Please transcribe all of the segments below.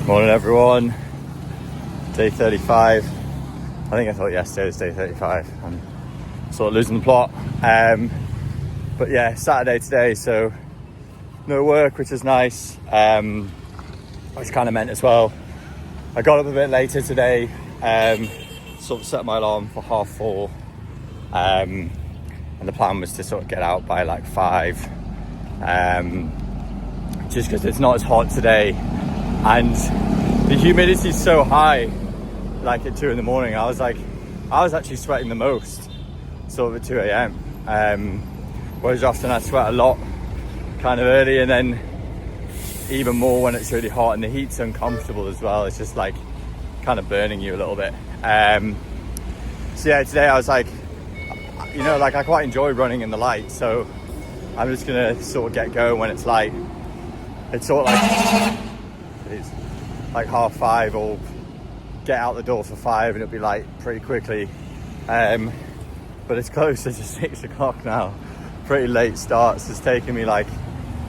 Morning everyone, day 35. I think I thought yesterday was day 35. I'm sort of losing the plot. But yeah, Saturday today, so no work, which is nice. Which kind of meant as well, I got up a bit later today, sort of set my alarm for 4:30. And the plan was to sort of get out by like 5. Just because it's not as hot today. And the humidity is so high, like at 2 in the morning. I was actually sweating the most, sort of at 2 a.m. Whereas often I sweat a lot kind of early, and then even more when it's really hot, and the heat's uncomfortable as well. It's just like kind of burning you a little bit. So yeah, today I was like, I quite enjoy running in the light, so I'm just gonna sort of get going when it's light. It's sort of like 5:30, or get out the door for 5 and it'll be light pretty quickly. But it's closer to 6 o'clock now. Pretty late starts. It's taken me like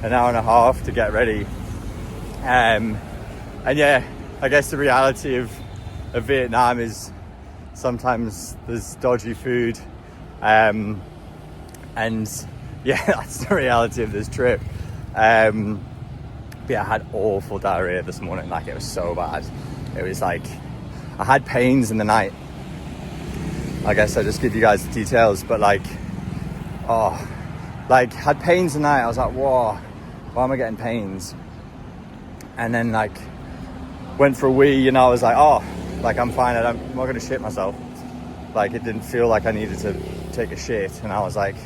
an hour and a half to get ready. And yeah, I guess the reality of Vietnam is sometimes there's dodgy food. And yeah, that's the reality of this trip. But yeah, I had awful diarrhea this morning. Like, it was so bad. It was like, I had pains in the night. I guess I'll just give you guys the details, but had pains in the night. I was like, whoa, why am I getting pains? And then like went for a wee, and I was like, I'm fine. I'm not gonna shit myself. Like, it didn't feel like I needed to take a shit, and I was like,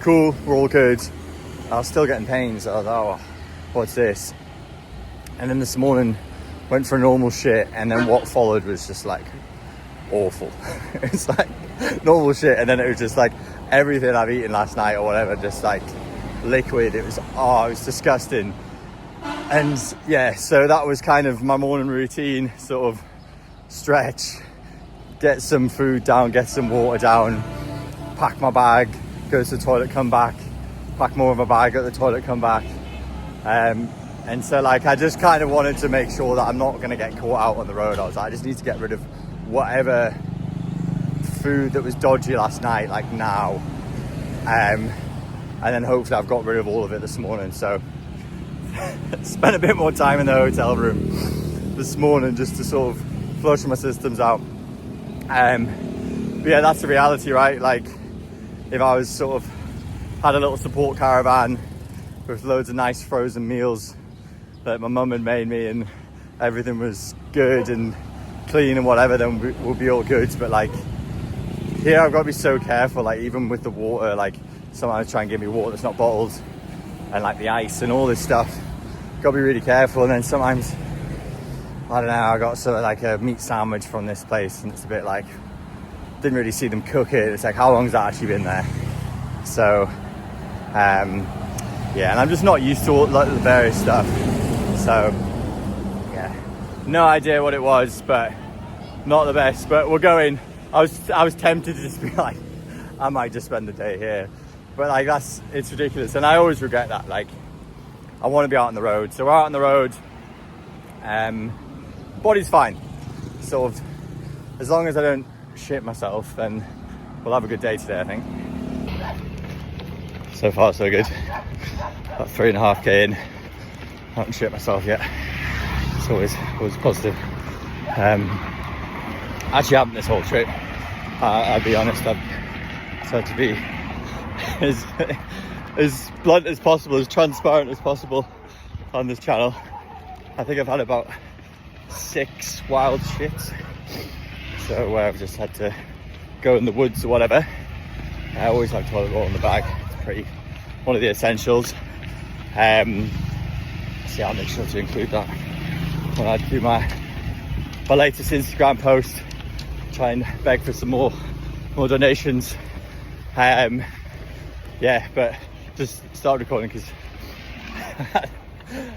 cool, we're all good. I was still getting pains. I was like, what's this? And then this morning went for a normal shit, and then what followed was just like awful. It's like normal shit, and then it was just like everything I've eaten last night or whatever, just like liquid. It was disgusting. And yeah, so that was kind of my morning routine, sort of stretch, get some food down, get some water down, pack my bag, go to the toilet, come back, pack more of my bag, go to the toilet, come back. And so like, I just kind of wanted to make sure that I'm not going to get caught out on the road. I was like, I just need to get rid of whatever food that was dodgy last night, like now. And then hopefully I've got rid of all of it this morning. So spent a bit more time in the hotel room this morning just to sort of flush my systems out. But yeah, that's the reality, right? Like, if I was sort of had a little support caravan with loads of nice frozen meals that my mum had made me, and everything was good and clean and whatever, then we'll be all good. But like, here I've got to be so careful, like even with the water, like sometimes try and give me water that's not bottled, and like the ice and all this stuff, got to be really careful. And then sometimes, I don't know, I got sort of like a meat sandwich from this place, and it's a bit like, didn't really see them cook it. It's like, how long's that actually been there? So yeah, and I'm just not used to all the various stuff. So yeah, no idea what it was, but not the best. But we're going. I was tempted to just be like, I might just spend the day here, but like it's ridiculous, and I always regret that. Like, I want to be out on the road, so we're out on the road. Body's fine, sort of, as long as I don't shit myself, then we'll have a good day today, I think. So far so good. About 3.5k in, I haven't shit myself yet. It's always positive. Actually haven't this whole trip. I'll be honest, I've tried to be as blunt as possible, as transparent as possible on this channel. I think I've had about 6 wild shits, so I've just had to go in the woods or whatever. I always have toilet roll in the bag. It's pretty one of the essentials. So yeah, I'll make sure to include that when I do my latest Instagram post. Try and beg for some more donations. Yeah, but just start recording because I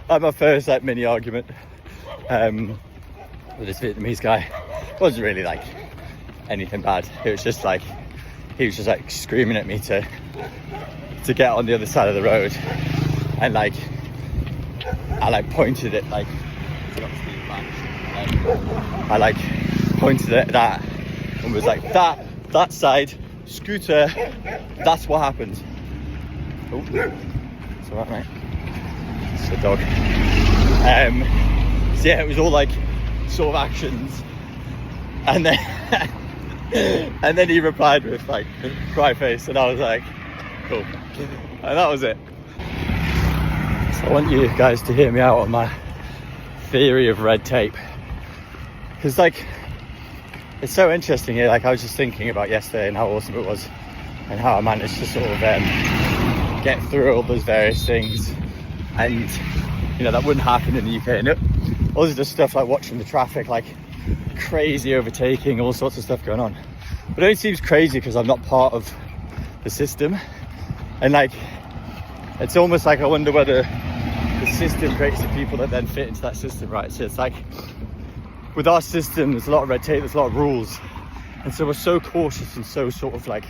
had my first like mini argument with this Vietnamese guy. It wasn't really like anything bad. It was just like, he was just like screaming at me to get on the other side of the road, and like I like pointed at like I like pointed at that and was like, that side, scooter, that's what happened. Oh, it's alright, mate. It's a dog. So yeah, it was all like sort of actions, and then and then he replied with like cry face, and I was like, cool, and that was it. So I want you guys to hear me out on my theory of red tape, because like it's so interesting here. Like I was just thinking about yesterday and how awesome it was, and how I managed to sort of get through all those various things, and you know that wouldn't happen in the UK. And all of this stuff like watching the traffic, like crazy overtaking, all sorts of stuff going on. But it only seems crazy because I'm not part of the system, and like it's almost like I wonder whether the system creates the people that then fit into that system, right? So it's like with our system, there's a lot of red tape, there's a lot of rules, and so we're so cautious and so sort of like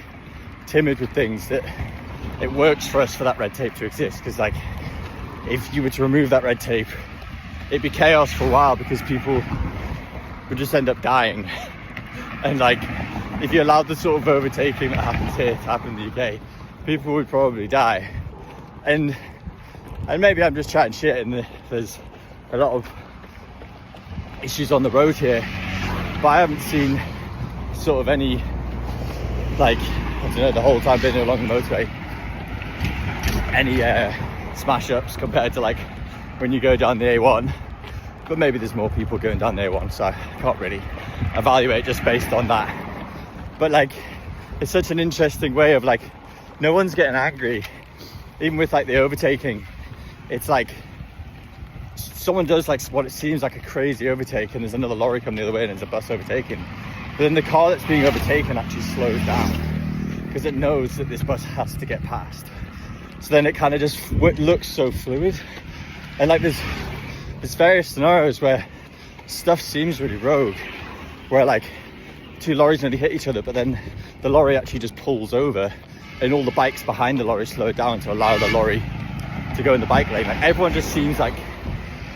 timid with things that it works for us for that red tape to exist. Because like if you were to remove that red tape, it'd be chaos for a while, because people would just end up dying. And like if you allowed the sort of overtaking that happens here to happen in the UK, people would probably die. And maybe I'm just chatting shit, and there's a lot of issues on the road here, but I haven't seen sort of any, like, I don't know, the whole time being along the motorway, any smash ups compared to like when you go down the A1. But maybe there's more people going down the A1, so I can't really evaluate just based on that. But like it's such an interesting way of like no one's getting angry, even with like the overtaking. It's like someone does like what it seems like a crazy overtake, and there's another lorry coming the other way and there's a bus overtaking, but then the car that's being overtaken actually slows down because it knows that this bus has to get past. So then it kind of just looks so fluid. And like there's various scenarios where stuff seems really rogue, where like two lorries nearly hit each other, but then the lorry actually just pulls over and all the bikes behind the lorry slow down to allow the lorry to go in the bike lane. Like everyone just seems like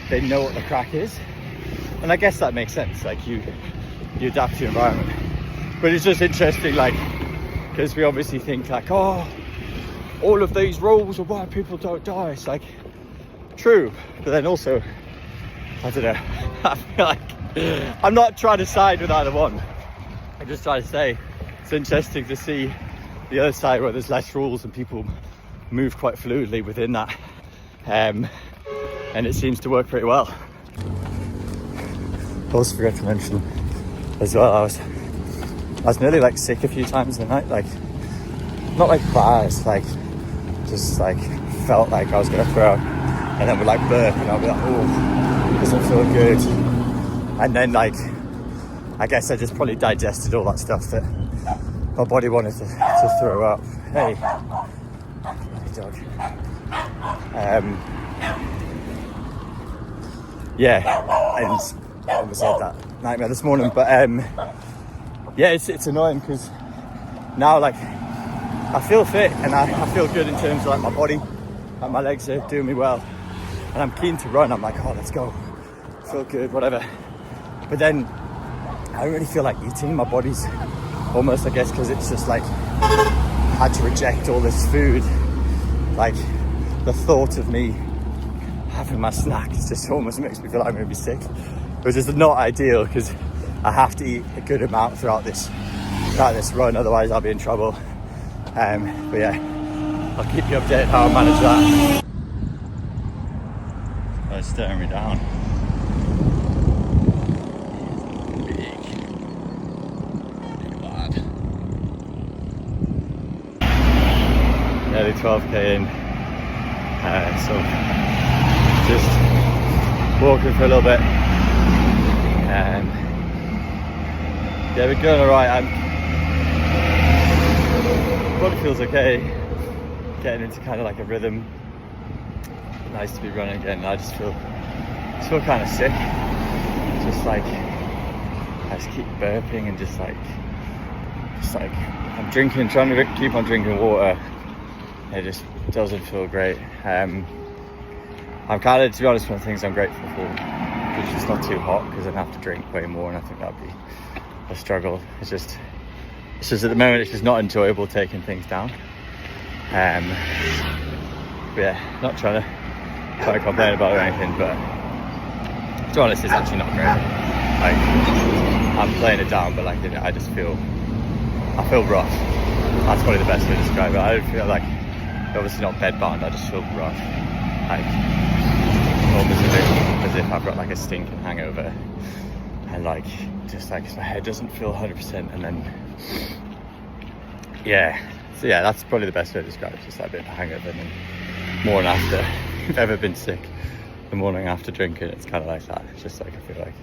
they know what the crack is, and I guess that makes sense. Like you adapt to your environment. But it's just interesting, like, because we obviously think like, oh, all of these rules are why people don't die. It's like true, but then also I don't know, I feel like I'm not trying to side with either one. I'm just trying to say it's interesting to see the other side where there's less rules and people move quite fluidly within that, and it seems to work pretty well. I also forgot to mention as well, I was nearly like sick a few times in the night, like not like bad, like just like felt like I was gonna throw up, and then would like burp and I'll be like, oh, doesn't feel good, and then like I guess I just probably digested all that stuff that my body wanted to throw up. Hey dog. Yeah, and I almost had that nightmare this morning, but yeah, it's annoying because now like I feel fit and I feel good in terms of like my body, like my legs are doing me well, and I'm keen to run. I'm like, oh, let's go, feel good, whatever. But then I don't really feel like eating. My body's almost, I guess, because it's just like had to reject all this food. Like the thought of me having my snacks just almost makes me feel like I'm gonna be sick, which is not ideal because I have to eat a good amount throughout this run, otherwise I'll be in trouble. But yeah, I'll keep you updated how I manage that. Oh, it's staring me down. Big lad. Nearly 12k in, so just walking for a little bit. Yeah, we're going alright. Body feels okay, getting into kind of like a rhythm. Nice to be running again. I just feel kind of sick. Just like I just keep burping and just like I'm drinking, trying to keep on drinking water. It just doesn't feel great. I'm kind of, to be honest, one of the things I'm grateful for which is not too hot because I'd have to drink way more, and I think that'd be a struggle. It's just at the moment it's just not enjoyable taking things down. But yeah, not trying to complain about it or anything, but to be honest, it's actually not great. Like, I'm playing it down, but like I feel rough. That's probably the best way to describe it. I don't feel like, obviously not bedbound, I just feel rough. Like, almost as if I've got like a stinking hangover, and like just like my head doesn't feel 100%, and then yeah, so yeah, that's probably the best way to describe it. Just like a bit of a hangover, and then morning after. If you've ever been sick, the morning after drinking, it's kind of like that. It's just like, I feel like,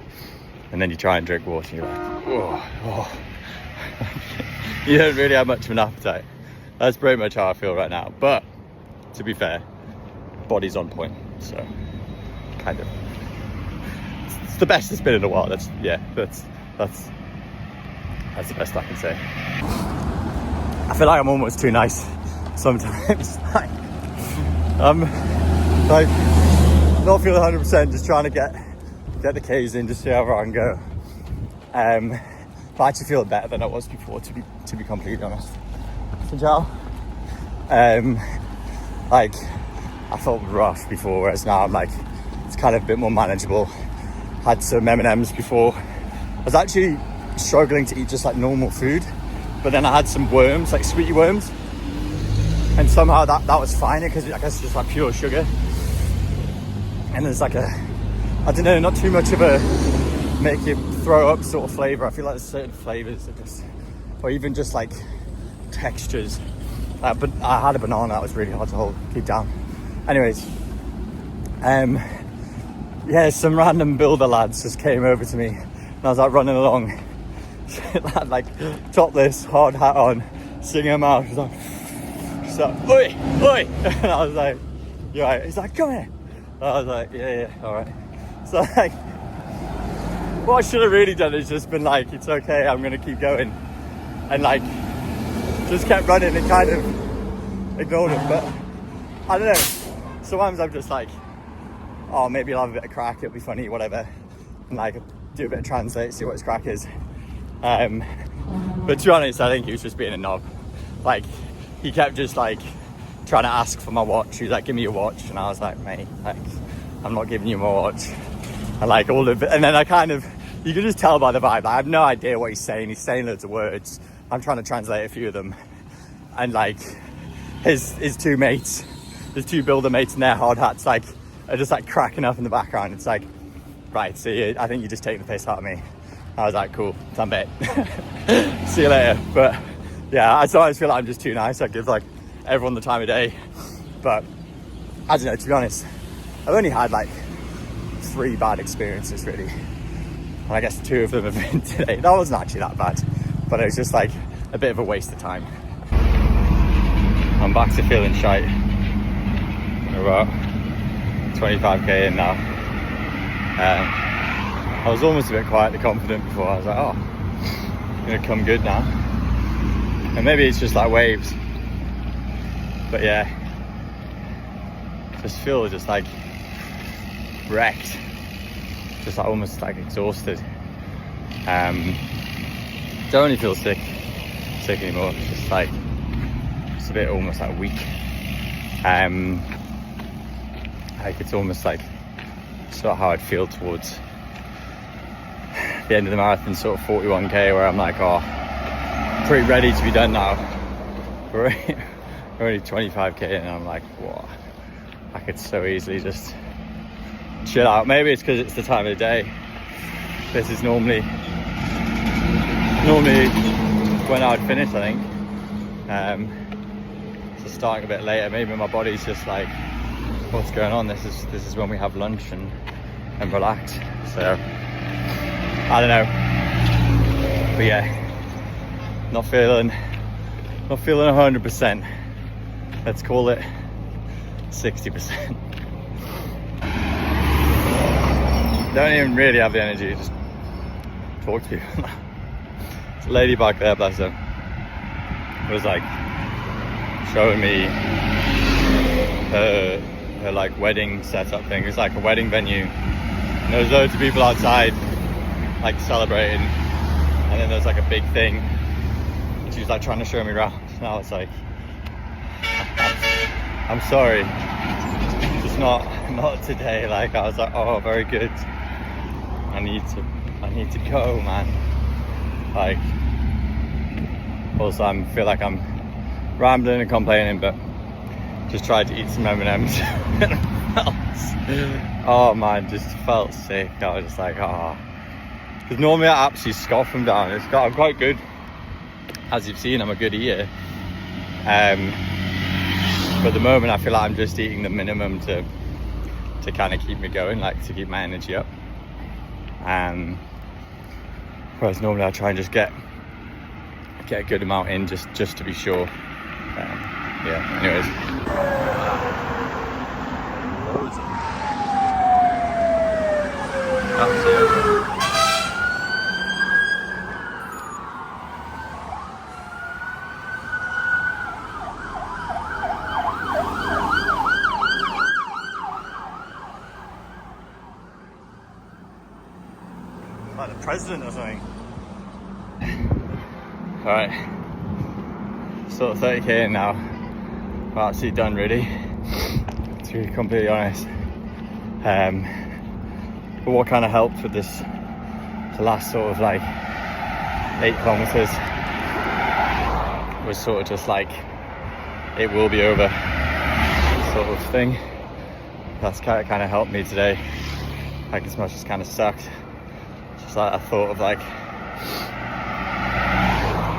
and then you try and drink water and you're like, oh. You don't really have much of an appetite. That's pretty much how I feel right now. But to be fair, body's on point, so kind of, it's the best it's been in a while. That's the best I can say. I feel like I'm almost too nice sometimes. Like not feeling 100%, just trying to get the K's in, just see how far I can go. But I actually feel better than I was before, to be completely honest. Like, I felt rough before, whereas now I'm like, it's kind of a bit more manageable. Had some M&Ms before. I was actually struggling to eat just like normal food, but then I had some worms, like sweetie worms, and somehow that was fine, because I guess it's just like pure sugar. And there's like I don't know, not too much of a make you throw up sort of flavour. I feel like there's certain flavours that just, or even just like textures. But I had a banana that was really hard to keep down. Anyways, yeah, some random builder lads just came over to me, and I was like running along, lad, like topless, hard hat on, singing him out. He's like, oi, oi, and I was like, you right? He's like, come here. And I was like, yeah, all right. So like, what I should have really done is just been like, it's okay, I'm gonna keep going, and like just kept running and kind of ignored him. But I don't know, sometimes I'm just like, oh, maybe I'll have a bit of crack, it'll be funny, whatever, and like do a bit of translate, see what his crack is. But to be honest, I think he was just being a knob. Like, he kept just like trying to ask for my watch. He was like, give me your watch, and I was like, mate, like, I'm not giving you my watch. And like all of it, and then I kind of, you can just tell by the vibe, like, I have no idea what he's saying loads of words. I'm trying to translate a few of them, and like his two mates, his two builder mates in their hard hats, like, are just like cracking up in the background. It's like, right, see, I think you're just taking the piss out of me. I was like, cool, I'm bet. See you later. But yeah, I sometimes feel like I'm just too nice. I give like everyone the time of day. But I don't know, to be honest, I've only had like 3 bad experiences really, and I guess 2 of them have been today. That wasn't actually that bad, but it was just like a bit of a waste of time. I'm back to feeling shite. We're about 25k in now. I was almost a bit quietly confident before. I was like, oh, it's gonna come good now, and maybe it's just like waves. But yeah, just feel just like wrecked, just like almost like exhausted. Don't really feel sick anymore. It's just like, it's a bit almost like weak. Like it's almost like sort of how I'd feel towards the end of the marathon, sort of 41k, where I'm like, oh, pretty ready to be done now. We're only 25k and I'm like, whoa, I could so easily just chill out. Maybe it's because it's the time of the day. This is normally when I would finish, I think. So starting a bit later, maybe my body's just like, what's going on? This is when we have lunch and relax. So I don't know. But yeah, not feeling 100%. Let's call it 60%. Don't even really have the energy to just talk to people. It's a lady back there, bless her, was like showing me her like wedding setup thing. It's like a wedding venue there was loads of people outside, like celebrating, and then there's like a big thing, and she was like trying to show me around, and I was like, I'm sorry, just not today. Like, I was like, oh, very good. I need to go, man. Like, also I feel like I'm rambling and complaining, but just tried to eat some M&Ms. Oh man, just felt sick. I was just like, oh, because normally I absolutely scoff them down. I'm quite good, as you've seen. I'm a good eater. But at the moment, I feel like I'm just eating the minimum to kind of keep me going, like to keep my energy up. Whereas normally I try and just get a good amount in, just to be sure. Yeah. Anyways. Loads of them. Absolutely. Like the president or something. Alright, sort of 30k in now. I'm actually done really, to be completely honest. But what kind of helped with this, the last sort of like 8 kilometers, was sort of just like, it will be over sort of thing. That's kind of helped me today, like as much as kind of sucked. Just like I thought of like,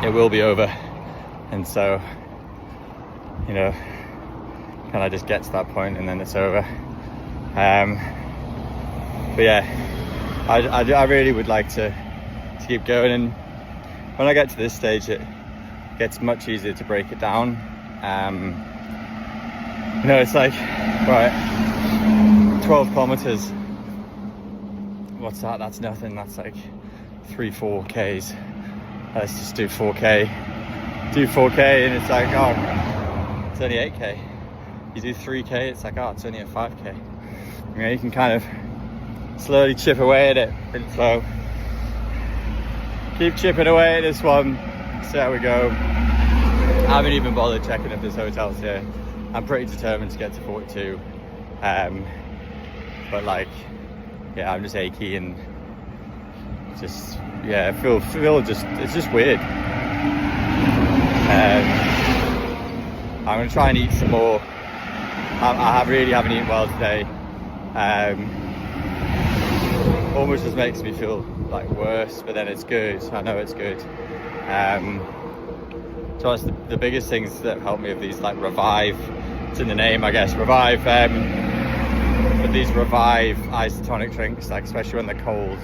it will be over, and so, you know, can I just get to that point and then it's over. But yeah, I really would like to keep going, and when I get to this stage it gets much easier to break it down. You know, it's like, right, 12 kilometers, what's that? That's nothing. That's like 3-4 Ks. Let's just do 4k, and it's like, oh, it's only 8k. You do 3k, it's like, oh, it's only a 5k. You know, you can kind of slowly chip away at it, and so keep chipping away at this one, see how we go. I haven't even bothered checking if there's hotels here. I'm pretty determined to get to 42, but like, yeah, I'm just achy and just, yeah, I feel just, it's just weird. I'm gonna try and eat some more. I really haven't eaten well today. Almost just makes me feel like worse, but then it's good. I know it's good. So that's the biggest things that help me with these, like Revive. It's in the name, I guess. Revive. But these Revive isotonic drinks, like especially when they're cold.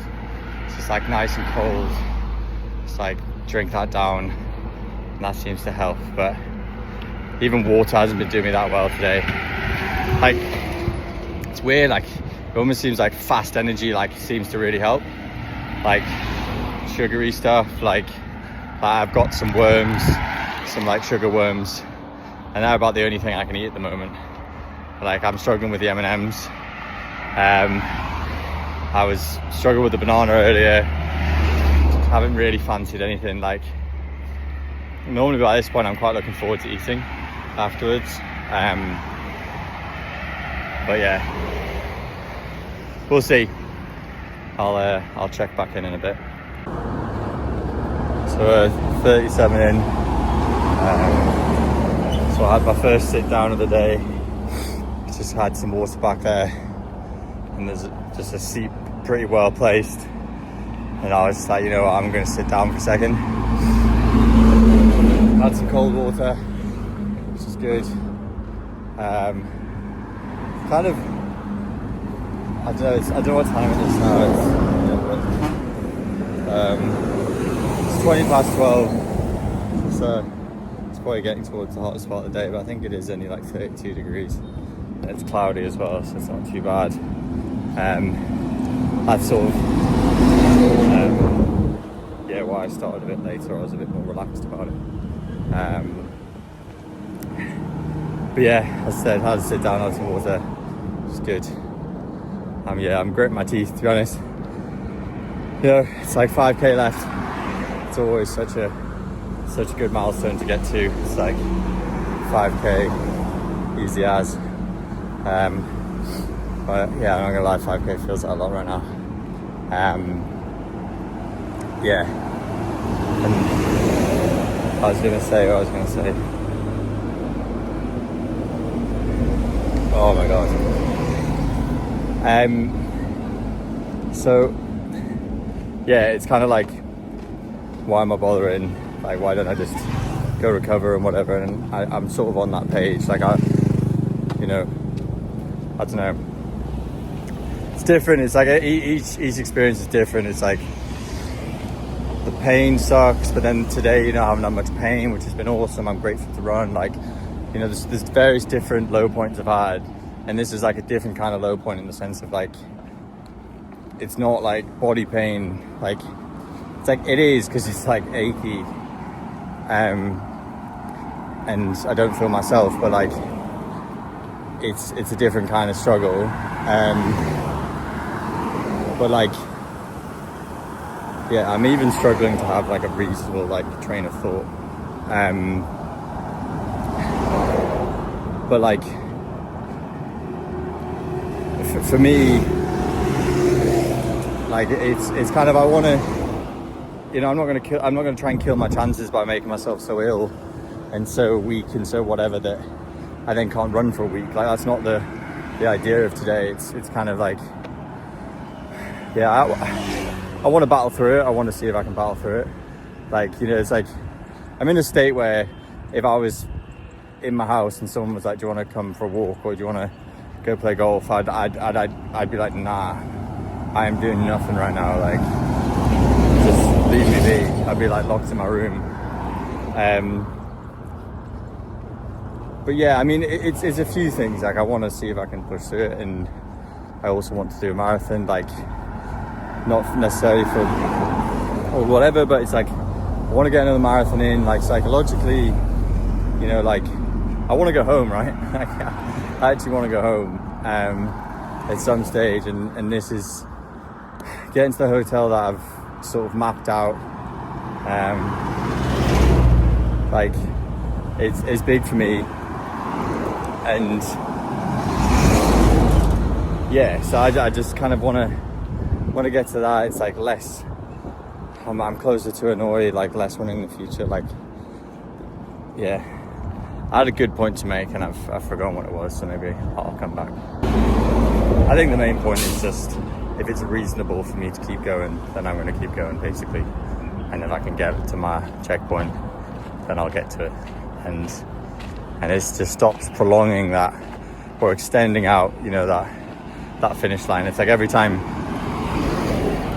It's just like nice and cold. Just like drink that down, and that seems to help. But even water hasn't been doing me that well today. Like, it's weird, like it almost seems like fast energy like seems to really help. Like sugary stuff, like I've got some worms, some like sugar worms, and they're about the only thing I can eat at the moment. Like, I'm struggling with the M&Ms. I was struggling with the banana earlier. Haven't really fancied anything. Like, normally by this point I'm quite looking forward to eating afterwards. But yeah, we'll see. I'll check back in a bit. So 37 in. So I had my first sit down of the day. Just had some water back there, and there's just a seat pretty well placed, and I was just like, you know what, I'm going to sit down for a second. Had some cold water, which is good. Kind of, I don't know what time it is now. It's 20 past 12, so it's probably getting towards the hottest part of the day, but I think it is only like 32 degrees. It's cloudy as well, so it's not too bad. That's sort of yeah, why I started a bit later. I was a bit more relaxed about it. But yeah, as I said, I had to sit down, had some water. It's good. I'm gritting my teeth, to be honest. You know, it's like 5k left. It's always such a good milestone to get to. It's like 5k, easy as. But yeah, I'm not gonna lie, 5k feels like a lot right now. Yeah. And I was gonna say. Oh my god. So yeah, it's kind of like, why am I bothering? Like, why don't I just go recover and whatever? And I'm sort of on that page. Like, I don't know. It's different. It's like each experience is different. It's like the pain sucks, but then today, I haven't had much pain, which has been awesome. I'm grateful to run. Like, there's various different low points I've had, and this is like a different kind of low point in the sense of like, it's not like body pain. Like, it's like, it is, because it's like achy, and I don't feel myself, but like, it's a different kind of struggle. But like, yeah, I'm even struggling to have like a reasonable like train of thought. But like, for me, like, it's kind of, I want to, I'm not going to try and kill my chances by making myself so ill and so weak and so whatever that I then can't run for a week. Like, that's not the idea of today. It's kind of like, yeah, I want to battle through it. I want to see if I can battle through it. Like, it's like, I'm in a state where if I was in my house and someone was like, do you want to come for a walk, or do you want to go play golf? I'd be like, nah, I am doing nothing right now. Like, just leave me be. I'd be like locked in my room. But yeah, I mean, it's a few things. Like, I want to see if I can push through it, and I also want to do a marathon. Like, not necessarily for or whatever, but it's like, I want to get another marathon in. Like, psychologically, like, I want to go home, right? I actually want to go home at some stage, and this is getting to the hotel that I've sort of mapped out. Like, it's big for me, and yeah, so I just kind of want to get to that. It's like less, I'm closer to Hanoi, like less running in the future. Like, yeah, I had a good point to make and I've forgotten what it was, so maybe I'll come back. I think the main point is just, if it's reasonable for me to keep going, then I'm going to keep going, basically. And if I can get to my checkpoint, then I'll get to it. And it just stops prolonging that, or extending out, that finish line. It's like every time,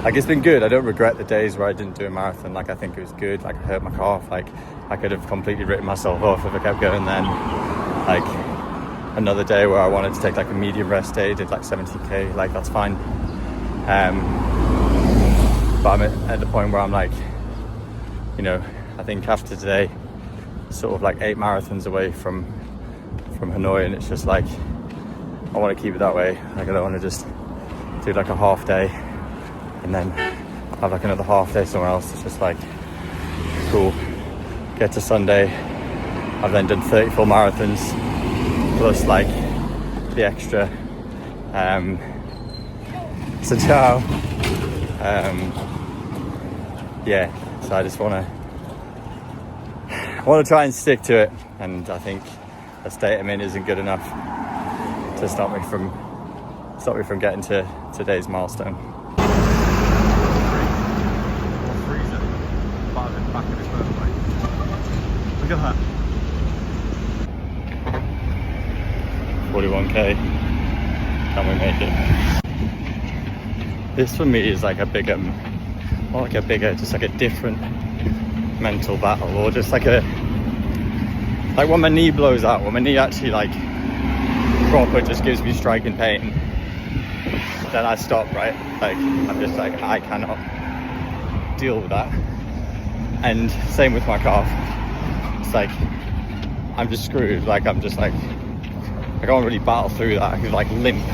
like, it's been good. I don't regret the days where I didn't do a marathon. Like, I think it was good. Like, I hurt my calf. Like, I could have completely written myself off if I kept going then. Like, another day where I wanted to take like a medium rest day, did like 70k, like, that's fine. But I'm at the point where I'm like, I think after today, sort of like 8 marathons away from Hanoi, and it's just like, I want to keep it that way. Like, I don't want to just do like a half day and then have like another half day somewhere else. It's just like, cool, get to Sunday, I've then done 34 marathons plus like the extra. So ciao. Yeah, so I just want to try and stick to it, and I think the state I'm in isn't good enough to stop me from getting to today's milestone. Look at that. 41k. Can we make it? This for me is like a bigger, just like a different mental battle, or just like when my knee blows out, when my knee actually like proper just gives me striking pain, then I stop, right? Like, I'm just like, I cannot deal with that. And same with my calf. It's like, I'm just screwed. Like, I'm just like, I can't really battle through that. I can like limp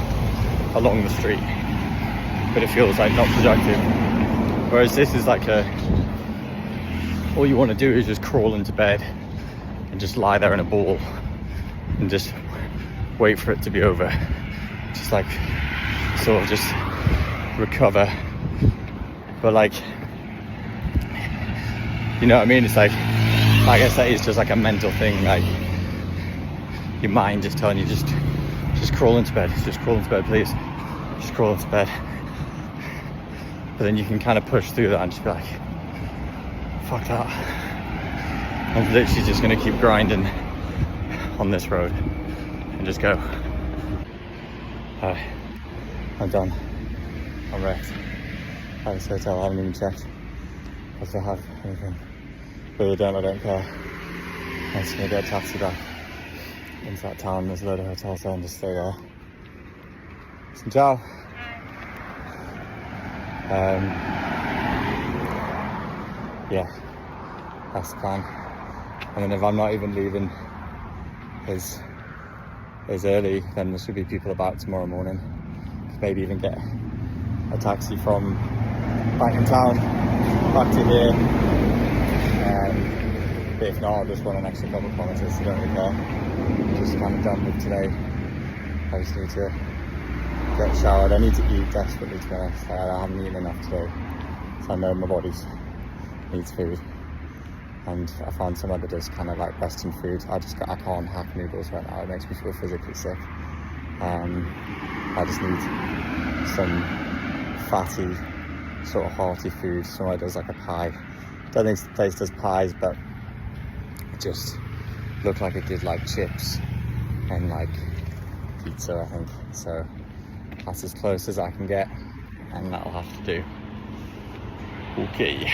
along the street. but it feels like not productive. Whereas this is like all you want to do is just crawl into bed and just lie there in a ball and just wait for it to be over. Just like sort of just recover. But like, you know what I mean? It's like, I guess that is just like a mental thing, like your mind just telling you just crawl into bed, just crawl into bed, please, just crawl into bed. But then you can kind of push through that and just be like, fuck that, I'm literally just gonna keep grinding on this road and just go. I'm done, I'm wrecked. At this hotel, I haven't even checked if they have anything. But they don't, I don't care. I'm just gonna get a taxi back into that town. There's a load of hotels there and just stay there. So, ciao. Yeah, that's the plan. And then if I'm not even leaving as early, then there should be people about tomorrow morning. Maybe even get a taxi from back in town back to here. But if not, I'll just run an extra couple of kilometers. I don't really care. Just kind of done with today. I just need to get showered. I need to eat desperately, to be honest. I haven't eaten enough today, so I know my body needs food. And I found somewhere that does kind of like Western food. I can't hack noodles right now. It makes me feel physically sick. I just need some fatty, sort of hearty food. Somewhere that does like a pie. Don't think the place does pies, but it just looked like it did like chips and like pizza, I think. So that's as close as I can get, and that'll have to do. Okay.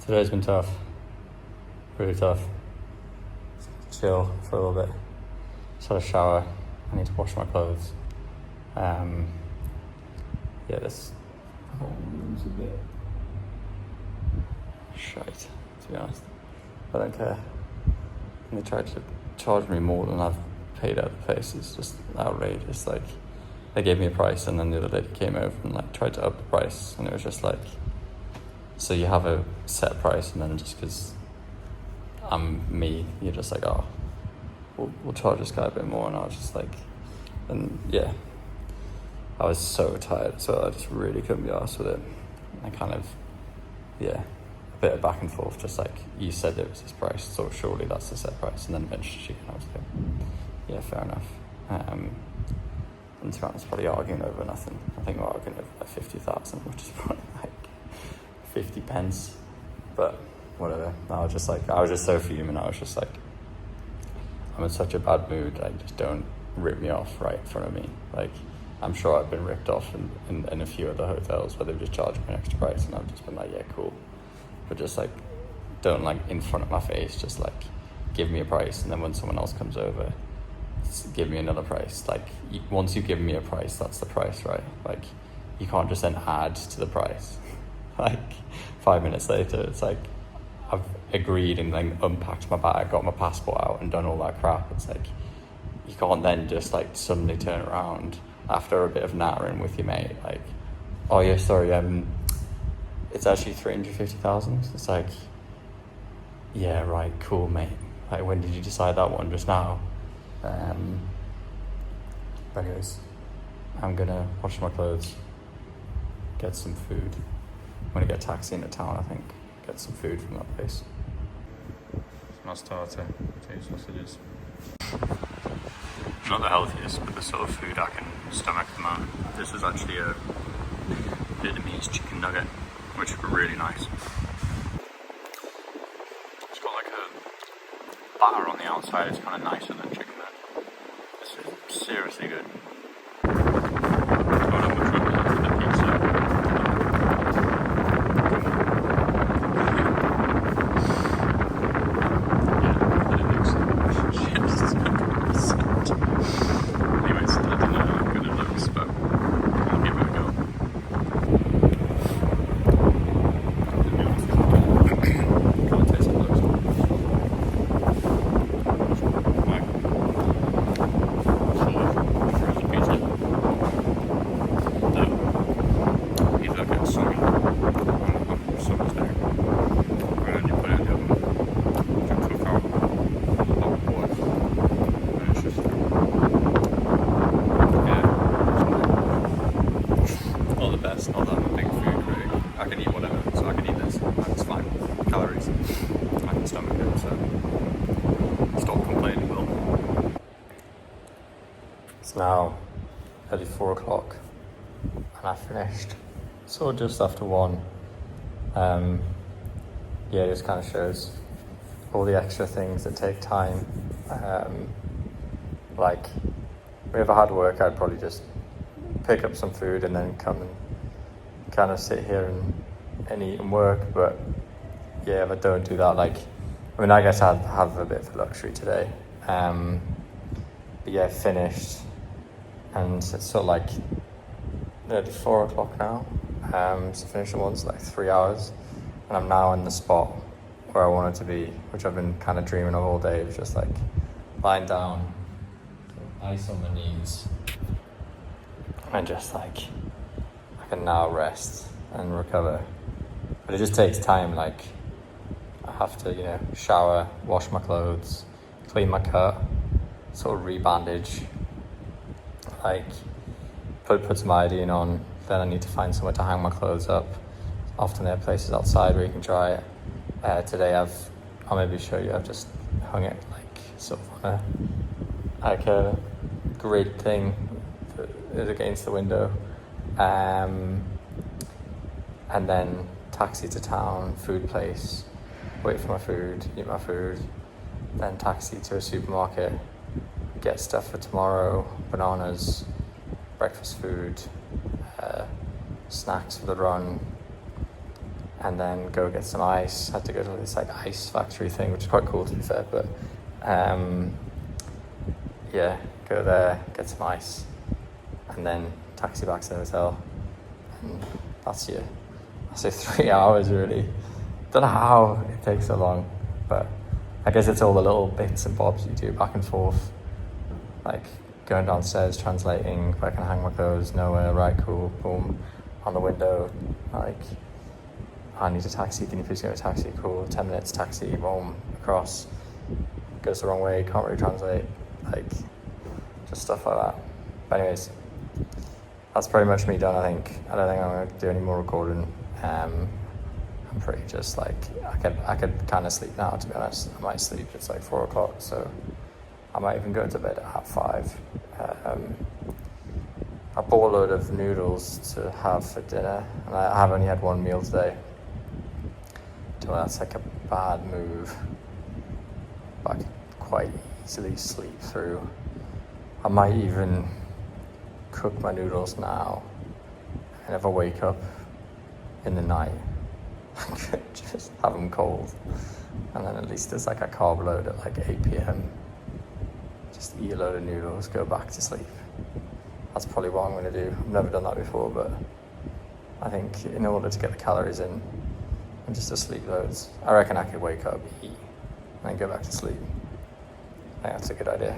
Today's been tough. Really tough. Chill for a little bit. Just had a shower. I need to wash my clothes. Yeah, this whole room's a bit shite, to be honest. I don't care. And they tried to charge me more than I've paid at the place. It's just outrageous. Like, they gave me a price, and then the other lady came over and like tried to up the price, and it was just like, so you have a set price, and then just because I'm me, you're just like, oh, we'll charge this guy a bit more. And I was just like, and yeah, I was so tired, so I just really couldn't be arsed with it. I kind of, yeah, a bit of back and forth, just like, you said it was this price, so surely that's the set price. And then eventually she kind of was like, yeah, fair enough. And to be honest, probably arguing over nothing. I think we're arguing over like 50,000, which is probably like 50 pence, but whatever. I was just so fuming. I was just like, I'm in such a bad mood, like, just don't rip me off right in front of me. Like, I'm sure I've been ripped off in a few other hotels where they've just charged me an extra price, and I've just been like, yeah, cool. But just like, don't like in front of my face, just like give me a price, and then when someone else comes over, give me another price. Like, once you've given me a price, that's the price, right? Like, you can't just then add to the price. Like, 5 minutes later, it's like, I've agreed and then unpacked my bag, got my passport out and done all that crap. It's like, you can't then just like suddenly turn around after a bit of nattering with your mate, like, oh yeah, sorry, it's actually 350,000. It's like, yeah, right, cool, mate. Like, when did you decide that one? Just now? But anyways, I'm gonna wash my clothes, get some food. I'm gonna get a taxi into town, I think, get some food from that place. It's my starter, potato sausages. Not the healthiest, but the sort of food I can stomach at the moment. This is actually a Vietnamese chicken nugget, which is really nice. It's got like a batter on the outside, it's kind of nicer than chicken there. This is seriously good. It's now nearly 4 o'clock and I finished sort of just after 1. Yeah, it just kind of shows all the extra things that take time. Like, if I had work, I'd probably just pick up some food and then come and kind of sit here and eat and work. But yeah, if I don't do that, like, I mean, I guess I have a bit of a luxury today. But yeah, finished, and it's sort of like nearly 4 o'clock now. So finished at once, like 3 hours, and I'm now in the spot where I wanted to be, which I've been kind of dreaming of all day. It was just like lying down, ice on my knees, and just like I can now rest and recover. But it just takes time. Like, I have to, you know, shower, wash my clothes, clean my cut, sort of re-bandage, like put some iodine on. Then I need to find somewhere to hang my clothes up. Often there are places outside where you can dry it. Today I'll maybe show you, I've just hung it like sort of on a grid thing that is against the window. And then taxi to town, food place, wait for my food, eat my food, then taxi to a supermarket, get stuff for tomorrow, bananas, breakfast food, snacks for the run, and then go get some ice. Had to go to this like ice factory thing, which is quite cool to be fair, but yeah, go there, get some ice, and then taxi back to the hotel. And that's your, I say 3 hours really. Don't know how it takes so long, but I guess it's all the little bits and bobs you do back and forth, like going downstairs, translating, if I can hang my clothes, nowhere, right, cool, boom, on the window, like, I need a taxi, can you please get a taxi, cool, 10 minutes, taxi, boom, across, goes the wrong way, can't really translate, like, just stuff like that. But anyways, that's pretty much me done, I think. I don't think I'm going to do any more recording. I'm pretty just like, I could kind of sleep now, to be honest. I might sleep, it's like 4 o'clock, so I might even go to bed at 5. I bought a load of noodles to have for dinner, and I have only had one meal today. So that's like a bad move, but I could quite easily sleep through. I might even cook my noodles now, and if I wake up in the night, I could just have them cold, and then at least there's like a carb load at like 8 p.m. Just eat a load of noodles, go back to sleep. That's probably what I'm going to do. I've never done that before, but I think in order to get the calories in and just to sleep loads, I reckon I could wake up, eat, and then go back to sleep. I think that's a good idea.